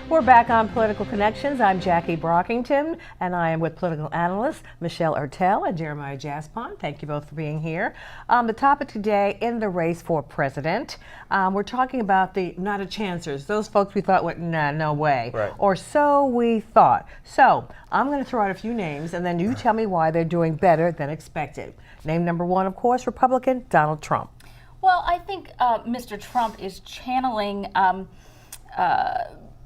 We're back on Political Connections. I'm Jackie Brockington, and I am with political analysts Michelle Ertel and Jeremiah Jaspon. Thank you both for being here. The topic today, in the race for president, we're talking about the not a chancers, those folks we thought went, nah, no way, right. Or so we thought. So I'm going to throw out a few names, and then you tell me why they're doing better than expected. Name number one, of course, Republican Donald Trump. Well, I think Mr. Trump is channeling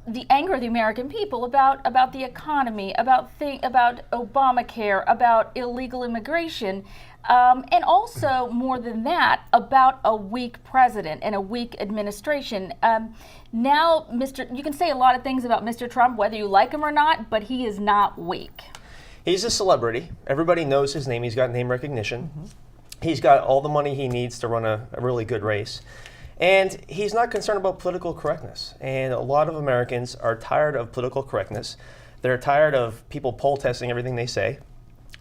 the anger of the American people about the economy, about Obamacare, about illegal immigration, and also, more than that, about a weak president and a weak administration. Now, you can say a lot of things about Mr. Trump, whether you like him or not, but he is not weak. He's a celebrity. Everybody knows his name. He's got name recognition. Mm-hmm. He's got all the money he needs to run a really good race. And he's not concerned about political correctness. And a lot of Americans are tired of political correctness. They're tired of people poll testing everything they say.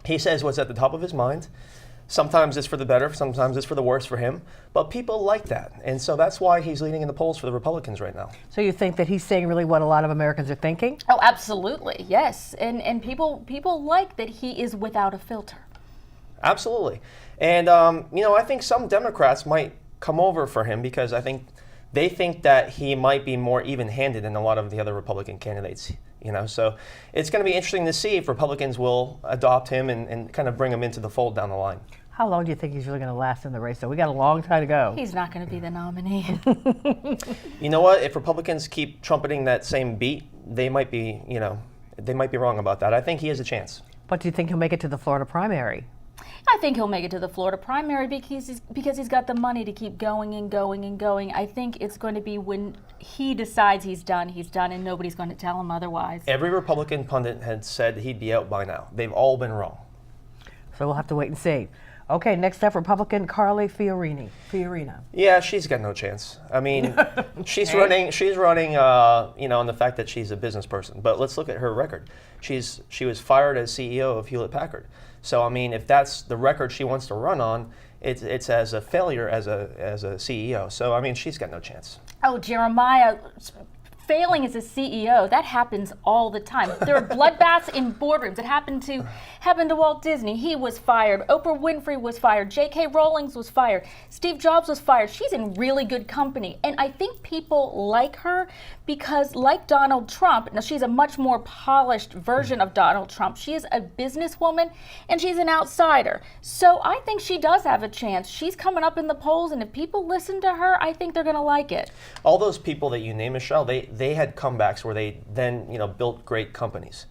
He says what's at the top of his mind. Sometimes it's for the better, sometimes it's for the worse for him. But people like that. And so that's why he's leading in the polls for the Republicans right now. So you think that he's saying really what a lot of Americans are thinking? Oh, absolutely, yes. And people like that he is without a filter. Absolutely. And, I think some Democrats might come over for him because I think they think that he might be more even-handed than a lot of the other Republican candidates. So it's going to be interesting to see if Republicans will adopt him and kind of bring him into the fold down the line. How long do you think he's really going to last in the race? So we got a long time to go. He's not going to be the nominee. You know what? If Republicans keep trumpeting that same beat, they might be wrong about that. I think he has a chance. But do you think he'll make it to the Florida primary? I think he'll make it to the Florida primary because he's got the money to keep going and going and going. I think it's going to be when he decides he's done, and nobody's going to tell him otherwise. Every Republican pundit had said he'd be out by now. They've all been wrong. So we'll have to wait and see. Okay, next up, Republican Carly Fiorina. Yeah, she's got no chance. I mean, she's running, on the fact that she's a business person. But let's look at her record. She was fired as CEO of Hewlett Packard. So I mean, if that's the record she wants to run on, it's as a failure as a CEO. So I mean, she's got no chance. Oh, Jeremiah. Failing as a CEO, that happens all the time. There are bloodbaths in boardrooms. It happened to Walt Disney. He was fired. Oprah Winfrey was fired. J.K. Rowling was fired. Steve Jobs was fired. She's in really good company. And I think people like her because, like Donald Trump, now she's a much more polished version of Donald Trump. She is a businesswoman and she's an outsider. So I think she does have a chance. She's coming up in the polls, and if people listen to her, I think they're going to like it. All those people that you name, Michelle, they had comebacks where they then, built great companies.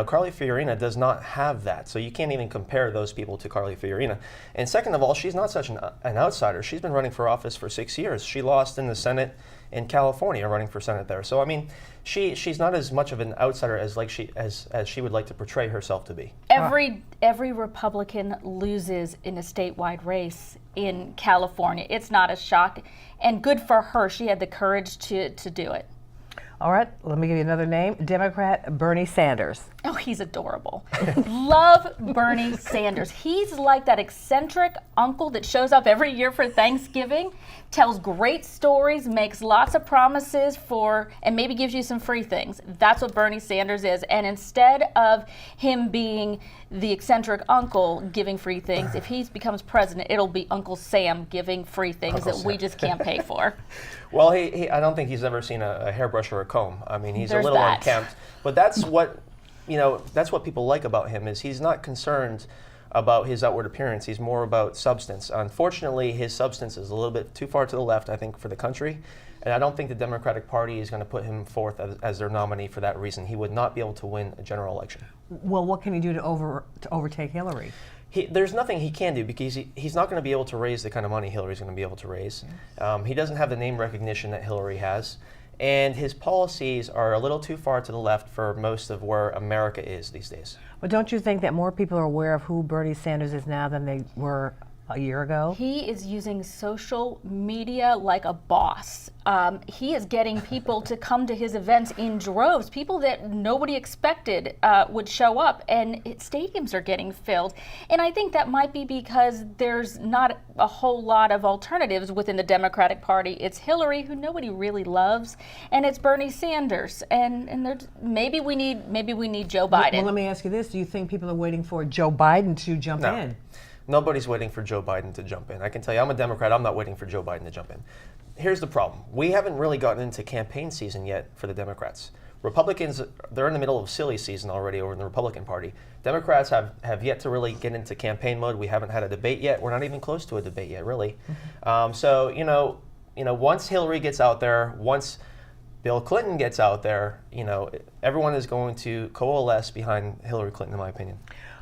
Carly Fiorina does not have that, so you can't even compare those people to Carly Fiorina. And second of all, she's not such an outsider. She's been running for office for 6 years. She lost in the Senate in California, running for Senate there. So I mean, she's not as much of an outsider as she would like to portray herself to be. Every Republican loses in a statewide race in California. It's not a shock, and good for her. She had the courage to do it. All right, let me give you another name. Democrat Bernie Sanders. Oh, he's adorable. Love Bernie Sanders. He's like that eccentric uncle that shows up every year for Thanksgiving, tells great stories, makes lots of promises and maybe gives you some free things. That's what Bernie Sanders is. And instead of him being the eccentric uncle giving free things, if he becomes president, it'll be Uncle Sam giving free things we just can't pay for. Well, I don't think he's ever seen a hairbrush or a comb. I mean, he's a little unkempt. But that's what people like about him is he's not concerned about his outward appearance. He's more about substance. Unfortunately, his substance is a little bit too far to the left, I think, for the country. And I don't think the Democratic Party is going to put him forth as their nominee for that reason. He would not be able to win a general election. Well, what can he do to overtake Hillary? There's nothing he can do because he's not going to be able to raise the kind of money Hillary's going to be able to raise. He doesn't have the name recognition that Hillary has. And his policies are a little too far to the left for most of where America is these days. But don't you think that more people are aware of who Bernie Sanders is now than they were a year ago? He is using social media like a boss. He is getting people to come to his events in droves, people that nobody expected would show up, and stadiums are getting filled. And I think that might be because there's not a whole lot of alternatives within the Democratic Party. It's Hillary, who nobody really loves, and it's Bernie Sanders. And maybe we need Joe Biden. Well, let me ask you this. Do you think people are waiting for Joe Biden to jump No. in? Nobody's waiting for Joe Biden to jump in. I can tell you, I'm a Democrat. I'm not waiting for Joe Biden to jump in. Here's the problem. We haven't really gotten into campaign season yet for the Democrats. Republicans, they're in the middle of silly season already over in the Republican Party. Democrats have yet to really get into campaign mode. We haven't had a debate yet. We're not even close to a debate yet, really. So, once Hillary gets out there, once Bill Clinton gets out there, everyone is going to coalesce behind Hillary Clinton, in my opinion.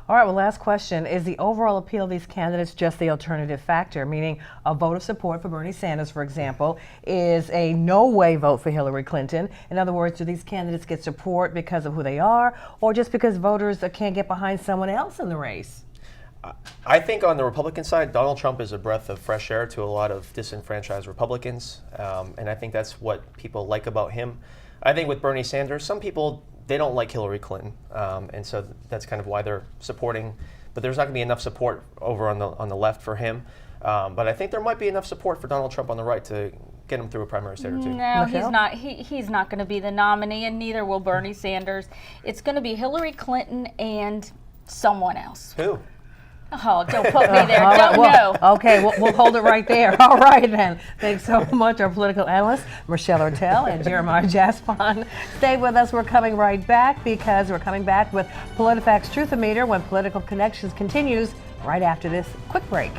All right, well, last question. Is the overall appeal of these candidates just the alternative factor, meaning a vote of support for Bernie Sanders, for example, is a no-way vote for Hillary Clinton? In other words, do these candidates get support because of who they are, or just because voters can't get behind someone else in the race? I think on the Republican side, Donald Trump is a breath of fresh air to a lot of disenfranchised Republicans, and I think that's what people like about him. I think with Bernie Sanders, some people, they don't like Hillary Clinton, and so that's kind of why they're supporting. But there's not going to be enough support over on the left for him. But I think there might be enough support for Donald Trump on the right to get him through a primary state or two. No, Michelle? he's not. He's not going to be the nominee, and neither will Bernie Sanders. It's going to be Hillary Clinton and someone else. Who? Oh, don't put me there. All right, Don't well, know. Okay, we'll hold it right there. All right, then. Thanks so much, our political analysts, Michelle Ortel and Jeremiah Jaspon. Stay with us. We're coming right back because we're coming back with PolitiFact's Truth-O-Meter when Political Connections continues right after this quick break.